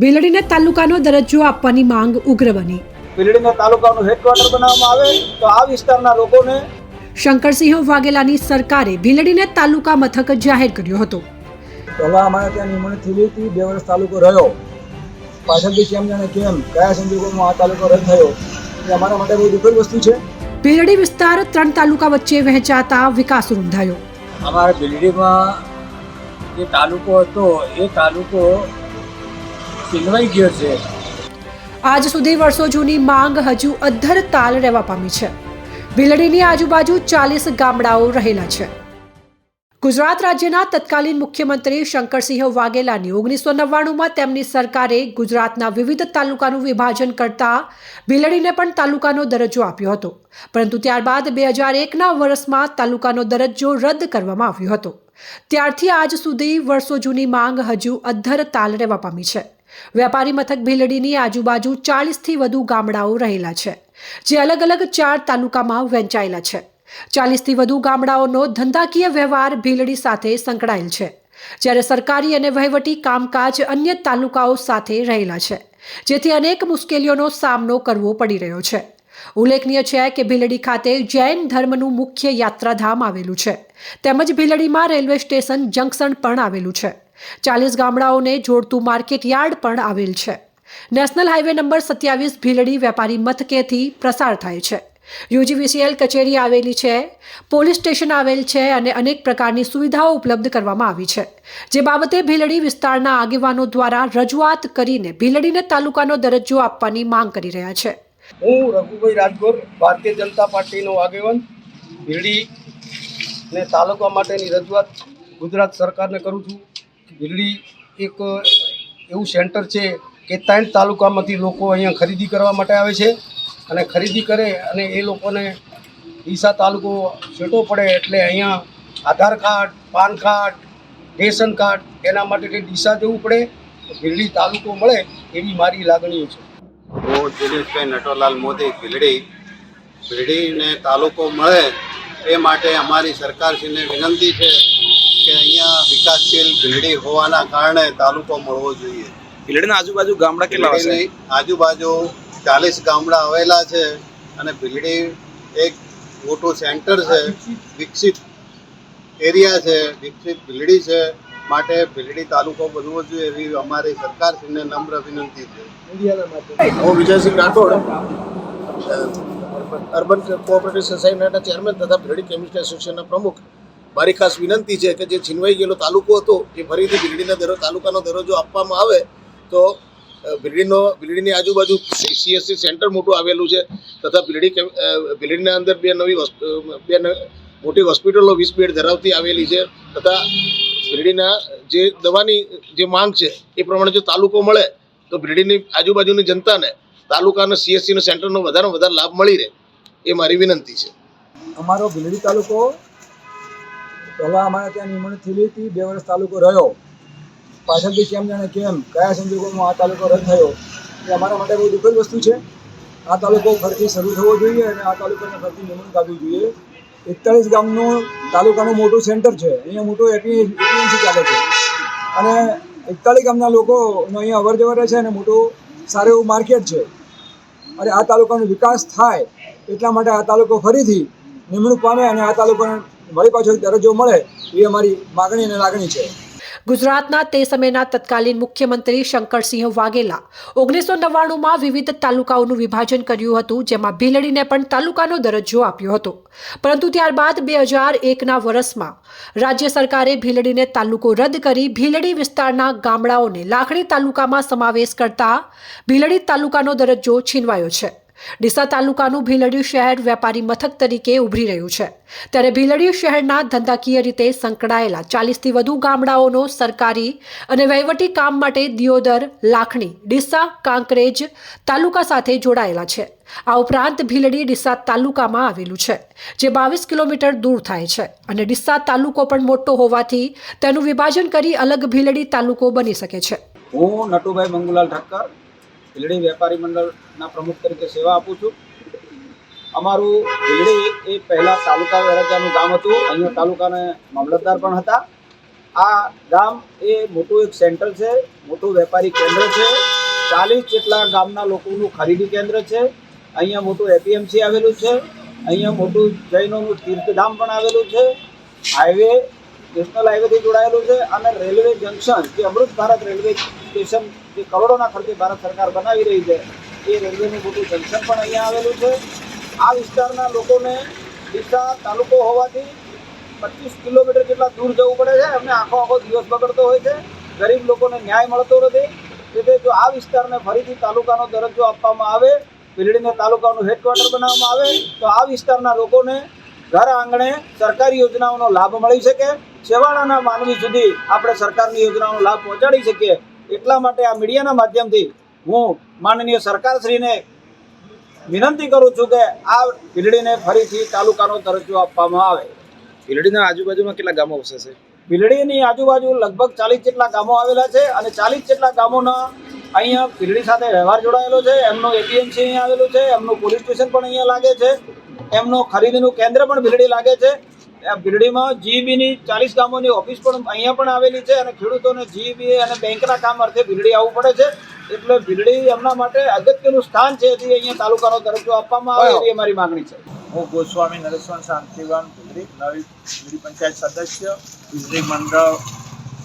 ભીલડીને તાલુકાનો દરજ્જો આપવાની માંગ ઉગ્ર બની. ભીલડીને તાલુકાનું હેડક્વાર્ટર બનાવવામાં આવે તો આ વિસ્તારના લોકોને શંકરસિંહ વાઘેલાની સરકારે ભીલડીને તાલુકા મથક જાહેર કર્યો હતો. પહેલા અમારે ત્યાં નિમણૂક થયેલી હતી, 2 વર્ષ તાલુકો રહ્યો. પાછળથી કેમ જાણે કેમ કયા સંજોગોમાં આ તાલુકો રદ થયો એ અમારા માટે બહુ દુઃખદ વસ્તુ છે. ભીલડી વિસ્તાર 3 તાલુકા વચ્ચે વહેંચાતા વિકાસ રૂંધાયો. અમારા ભીલડીમાં જે તાલુકો હતો એ તાલુકો છીનવાઈ ગયો છે. આજ સુધી વર્ષો જૂની માંગ હજુ અધ્ધર તાલ રહેવા પામી છે. ભીલડીની આજુબાજુ 40 ગામડાઓ રહેલા છે. ગુજરાત રાજ્યના તત્કાલીન મુખ્યમંત્રી શંકરસિંહ વાઘેલાની 1999માં તેમની સરકારે ગુજરાતના વિવિધ તાલુકાનું વિભાજન કરતા ભીલડીને પણ તાલુકાનો દરજ્જો આપ્યો હતો. પરંતુ ત્યારબાદ 2001ના વર્ષમાં તાલુકાનો દરજ્જો રદ કરવામાં આવ્યો હતો. ત્યારથી આજ સુધી વર્ષો જૂની માંગ હજુ અધ્ધર તાલ રહેવા પામી છે. વેપારી મથક ભીલડીની આજુબાજુ 40થી વધુ ગામડાઓ રહેલા છે, જે અલગ અલગ 4 તાલુકામાં વહેંચાયેલા છે. 40થી વધુ ગામડાઓનો ધંધાકીય વ્યવહાર ભીલડી સાથે સંકળાયેલ છે, જ્યારે સરકારી અને વહીવટી કામકાજ અન્ય તાલુકાઓ સાથે રહેલા છે, જેથી અનેક મુશ્કેલીઓનો સામનો કરવો પડી રહ્યો છે. ઉલ્લેખનીય છે કે ભીલડી ખાતે જૈન ધર્મનું મુખ્ય યાત્રાધામ આવેલું છે, તેમજ ભીલડીમાં રેલવે સ્ટેશન જંકશન પણ આવેલું છે. 40 ગામડાઓને જોડતું માર્કેટ યાર્ડ પણ આવેલ છે. નેશનલ હાઈવે નંબર 27 ભીલડી વેપારી મથકેથી પ્રસાર થાય છે. UGVCL કચેરી આવેલી છે, પોલીસ સ્ટેશન આવેલ છે અને અનેક પ્રકારની સુવિધાઓ ઉપલબ્ધ કરવામાં આવી છે, જે બાબતે ભીલડી વિસ્તારના આગેવાનો દ્વારા રજૂઆત કરીને ભીલડીને તાલુકાનો દરજ્જો આપવાની માંગ કરી રહ્યા છે. હું રઘુભાઈ રાજગોર, ભારતીય જનતા પાર્ટીનો આગેવાન, ભીલડી ને તાલુકા માટેની રજૂઆત ગુજરાત સરકારને કરું છું. ભીલડી એક એવું સેન્ટર છે કે 3 તાલુકામાંથી લોકો અહીંયા ખરીદી કરવા માટે આવે છે અને ખરીદી કરે અને એ લોકોને ડીસા તાલુકો છેટો પડે એટલે અહીંયા Aadhaar card, PAN card, ration card એના માટે ડીસા જવું પડે. ભીલડી તાલુકો મળે એવી મારી લાગણીઓ છે. હું દિનેશભાઈ નટવરલાલ મોદી, ભીલડીને તાલુકો મળે એ માટે અમારી સરકારશ્રીને વિનંતી છે કે અહીંયા વિકાસશીલ ભીલડી હોવાના કારણે તાલુકો મળવો જોઈએ. ભીલડીના આજુબાજુ ગામડા કેટલા હશે? આજુબાજુ 40 ગામડા આવેલા છે અને ભીલડી એક મોટું સેન્ટર છે, વિકસિત એરિયા છે, વિકસિત ભીલડી છે, માટે ભીલડી તાલુકો બનવો જોઈએ એવી અમારી સરકારશ્રીને નમ્ર વિનંતી છે. હું વિજયસિંહ રાઠોડ, અર્બન કોઓપરેટિવ સોસાયટીના ચેરમેન તથા ભીલડી કેમિસ્ટ એસોસિએશનના પ્રમુખ. મારી ખાસ વિનંતી છે કે જે છીનવાઈ ગયેલો તાલુકો હતો એ ફરીથી ભીલડીના તાલુકાનો દરજ્જો આપવામાં આવે તો ભીલડીની આજુબાજુ CSC સેન્ટર મોટું આવેલું છે તથા ભીલડીના અંદર બે મોટી હોસ્પિટલો 20 બેડ ધરાવતી આવેલી છે તથા ભીલડીના જે દવાની જે માંગ છે એ પ્રમાણે જો તાલુકો મળે તો ભીલડીની આજુબાજુની જનતાને તાલુકાના CSC સેન્ટરનો વધારે વધારે લાભ મળી રહે એ મારી વિનંતી છે. અમારો ભીલડી તાલુકો પહેલાં અમારે ત્યાં નિમણૂક થયેલી હતી, 2 વર્ષ તાલુકો રહ્યો. પાછળથી કેમ જાણે કેમ કયા સંજોગોમાં આ તાલુકો રદ થયો એ અમારા માટે બહુ દુઃખદ વસ્તુ છે. આ તાલુકો ફરીથી શરૂ થવો જોઈએ અને આ તાલુકાને ફરીથી નિમણૂક આપવી જોઈએ. 41 ગામનું તાલુકાનું મોટું સેન્ટર છે, અહીંયા મોટું એપીએમસી ચાલે છે અને 41 ગામના લોકોનો અહીંયા અવર જવર છે અને મોટું સારું એવું માર્કેટ છે. અને આ તાલુકાનો વિકાસ થાય એટલા માટે આ તાલુકો ફરીથી નિમણૂક પામે અને આ તાલુકાને વળી પાછો દરજ્જો મળે એ અમારી માગણી અને લાગણી છે. ગુજરાતના તે સમયના તત્કાલીન મુખ્યમંત્રી શંકરસિંહ વાઘેલા 1999માં વિવિધ તાલુકાઓનું વિભાજન કર્યું હતું, જેમાં ભીલડીને પણ તાલુકાનો દરજ્જો આપ્યો હતો. પરંતુ ત્યારબાદ 2001ના વર્ષમાં રાજ્ય સરકારે ભીલડીને તાલુકો રદ કરી ભીલડી વિસ્તારના ગામડાઓને લાખણી તાલુકામાં સમાવેશ કરતા ભીલડી તાલુકાનો દરજ્જો છીનવાયો છે. ડીસા તાલુકાનું ભીલડી શહેર વેપારી મથક તરીકે ઉભરી રહ્યું છે, ત્યારે ભીલડી શહેરના ધંધાકીય રીતે સંકળાયેલા 40થી વધુ ગામડાઓનો સરકારી અને વહીવટી કામ માટે દિયોદર, લાખણી, ડીસા, કાંકરેજ તાલુકા સાથે જોડાયેલા છે. આ ઉપરાંત ભીલડી ડીસા તાલુકામાં આવેલું છે, જે 22 કિલોમીટર દૂર થાય છે અને ડીસા તાલુકો પણ મોટો હોવાથી તેનું વિભાજન કરી અલગ ભીલડી તાલુકો બની શકે છે. હું નટુભાઈ મંગુલાલ ઠક્કર, ભીલડી વેપારી મંડળના પ્રમુખ તરીકે સેવા આપું છું. અમારું ભીલડી એ પહેલાં તાલુકા વેરાજાનું ગામ હતું. અહીંયા તાલુકાના મામલતદાર પણ હતા. આ ગામ એ મોટું એક સેન્ટર છે, મોટું વેપારી કેન્દ્ર છે. 40 જેટલા ગામના લોકોનું ખરીદી કેન્દ્ર છે. અહીંયા મોટું એપીએમસી આવેલું છે. અહીંયા મોટું જૈનોનું તીર્થધામ પણ આવેલું છે. હાઈવે નેશનલ હાઈવેથી જોડાયેલું છે અને રેલવે જંકશન જે અમૃત ભારત રેલવે સ્ટેશન જે કરોડોના ખર્ચે ભારત સરકાર બનાવી રહી છે એ રેલવેનું મોટું જંકશન પણ અહીંયા આવેલું છે. આ વિસ્તારના લોકોને ડીસા તાલુકો હોવાથી 25 કિલોમીટર જેટલા દૂર જવું પડે છે. એમને આખો દિવસ બગડતો હોય છે. ગરીબ લોકોને ન્યાય મળતો નથી. તેથી જો આ વિસ્તારને ફરીથી તાલુકાનો દરજ્જો આપવામાં આવે, ભીલડીને તાલુકાનું હેડક્વાર્ટર બનાવવામાં આવે તો આ વિસ્તારના લોકોને ઘર આંગણે સરકારી યોજનાઓનો લાભ મળી શકે, છેવાડાના માનવી સુધી આપણે સરકારની યોજનાઓનો લાભ પહોંચાડી શકીએ. એટલા માટે આ મીડિયાના માધ્યમથી હું માનનીય સરકારશ્રીને વિનંતી કરું છું કે આ ભીલડીને ફરીથી તાલુકાનો દરજ્જો આપવામાં આવે. ભીલડીના આજુબાજુમાં કેટલા ગામો વસે છે? ભીલડીની આજુબાજુ લગભગ 40 જેટલા ગામો આવેલા છે અને 40 જેટલા ગામોના અહીંયા ભીલડી સાથે વ્યવહાર જોડાયેલો છે. એમનું એપીએમસી અહીંયા આવેલું છે, એમનું પોલીસ સ્ટેશન પણ અહીંયા લાગે છે, એમનું ખરીદીનું કેન્દ્ર પણ ભીલડી લાગે છે. ભીલડીમાં જીઈબીની 40 ગામોની ઓફિસ પણ અહીંયા પણ આવેલી છે અને ખેડૂતોને જીઈબી અને બેંકના કામ અર્થે ભીલડી આવવું પડે છે. એટલે ભીલડી એમના માટે અગત્યનું સ્થાન છે. તેથી અહીંયા તાલુકાનો દરજ્જો આપવામાં આવે એવી અમારી માંગણી છે. હું ગોસ્વામી નરેશવર શાંતિવાન ભીલડી નવી ભીલડી પંચાયત સદસ્ય, ભીલડી મંડળ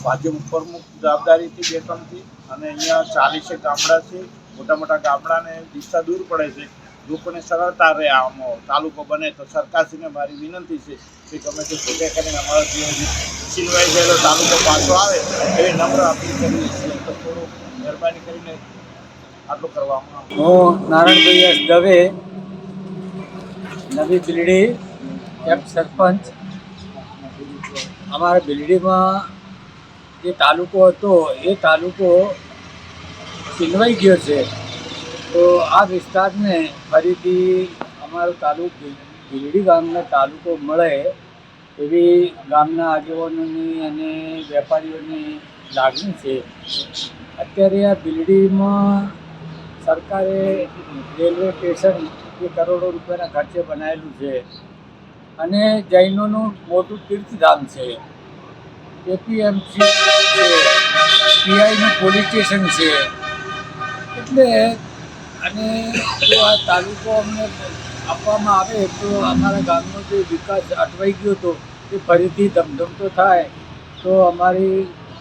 ભાજપ પ્રમુખ જવાબદારીથી બેઠમથી. અને અહીંયા 40 ગામડા છે. મોટા મોટા ગામડાને દિશા દૂર પડે છે. લોકોને સરળતા રહે. આમાં તાલુકો બને તો સરકારશ્રીને મારી વિનંતી છે કે ગમે તે ભેગા કરીને અમારા જીવન છીનવાઈ ગયેલો તાલુકો પાછો આવે એવી નમ્ર અપીલ કરીએ છીએ. તો થોડું મહેરબાની કરીને આટલું કરવામાં આવે. હું નારાયણભાઈ એસ દવે, નવી ભીલડી એક સરપંચ. અમારા ભીલડીમાં જે તાલુકો હતો એ તાલુકો છીનવાઈ ગયો છે. તો આ વિસ્તારને ફરીથી અમારો તાલુકો ભીલડી ગામનો તાલુકો મળે એવી ગામના આગેવાનોની અને વેપારીઓની લાગણી છે. અત્યારે આ ભીલડીમાં સરકારે રેલવે સ્ટેશન એ કરોડો રૂપિયાના ખર્ચે બનાવેલું છે અને જૈનોનું મોટું તીર્થધામ છે. એપીએમસી છે, પીઆઈનું પોલીસ સ્ટેશન છે. એટલે અને જો આ તાલુકો અમને આપવામાં આવે તો અમારા ગામનો જે વિકાસ અટવાઈ ગયો હતો એ ફરીથી ધમધમતો થાય. તો અમારી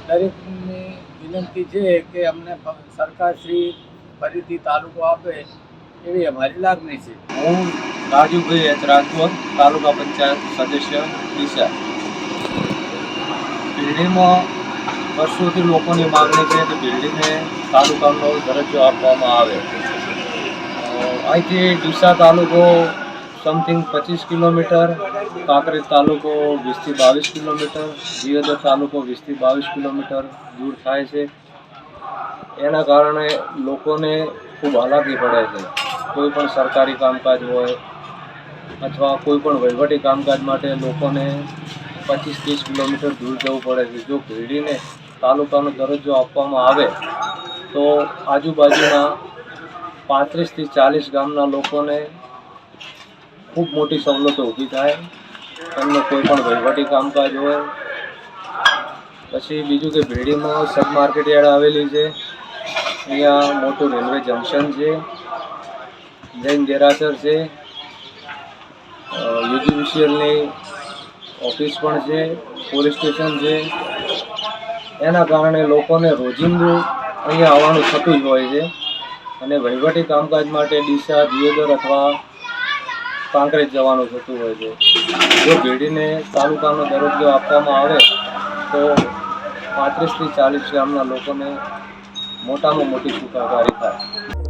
દરેકની વિનંતી છે કે અમને સરકારશ્રી ફરીથી તાલુકો આપે એવી અમારી લાગણી છે. હું રાજુભાઈ એચ રાજપૂત, તાલુકા પંચાયત સદસ્ય ડીસા. ભીલડીમાં વર્ષોથી લોકોની માગણી છે કે ભીલડીને તાલુકાનો દરજ્જો આપવામાં આવે. અહીંથી ડીસા તાલુકો સમથિંગ 25 કિલોમીટર, કાંકરેજ તાલુકો 20 થી 22 કિલોમીટર, દિયોદર તાલુકો 20 થી 22 કિલોમીટર દૂર થાય છે. એના કારણે લોકોને ખૂબ હાલાકી પડે છે. કોઈ પણ સરકારી કામકાજ હોય અથવા કોઈ પણ વહીવટી કામકાજ માટે લોકોને 25-30 કિલોમીટર દૂર જવું પડે છે. જો ભીલડીને તાલુકાનો દરજ્જો આપવામાં આવે તો આજુબાજુના 35 થી 40 ગામના લોકોને ખૂબ મોટી સવલતો ઊભી થાય. એમને કોઈ પણ વહીવટી કામકાજ હોય. પછી બીજું કે ભીલડીમાં સબ માર્કેટ યાર્ડ આવેલી છે. અહીંયા મોટું રેલવે જંકશન છે, જૈન દેરાસર છે, યુજીવીસીએલની ઓફિસ પણ છે, પોલીસ સ્ટેશન છે. એના કારણે લોકોને રોજિંદુ અહીંયા આવવાનું થતું જ હોય છે અને વહીવટી કામકાજ માટે ડીસા, દિયોદર અથવા કાંકરેજ જવાનું થતું હોય છે. જો ભીલડીને તાલુકાનો દરજ્જો આપવામાં આવે તો 35 થી 40 ગામના લોકોને મોટામાં મોટી સુખાકારી થાય.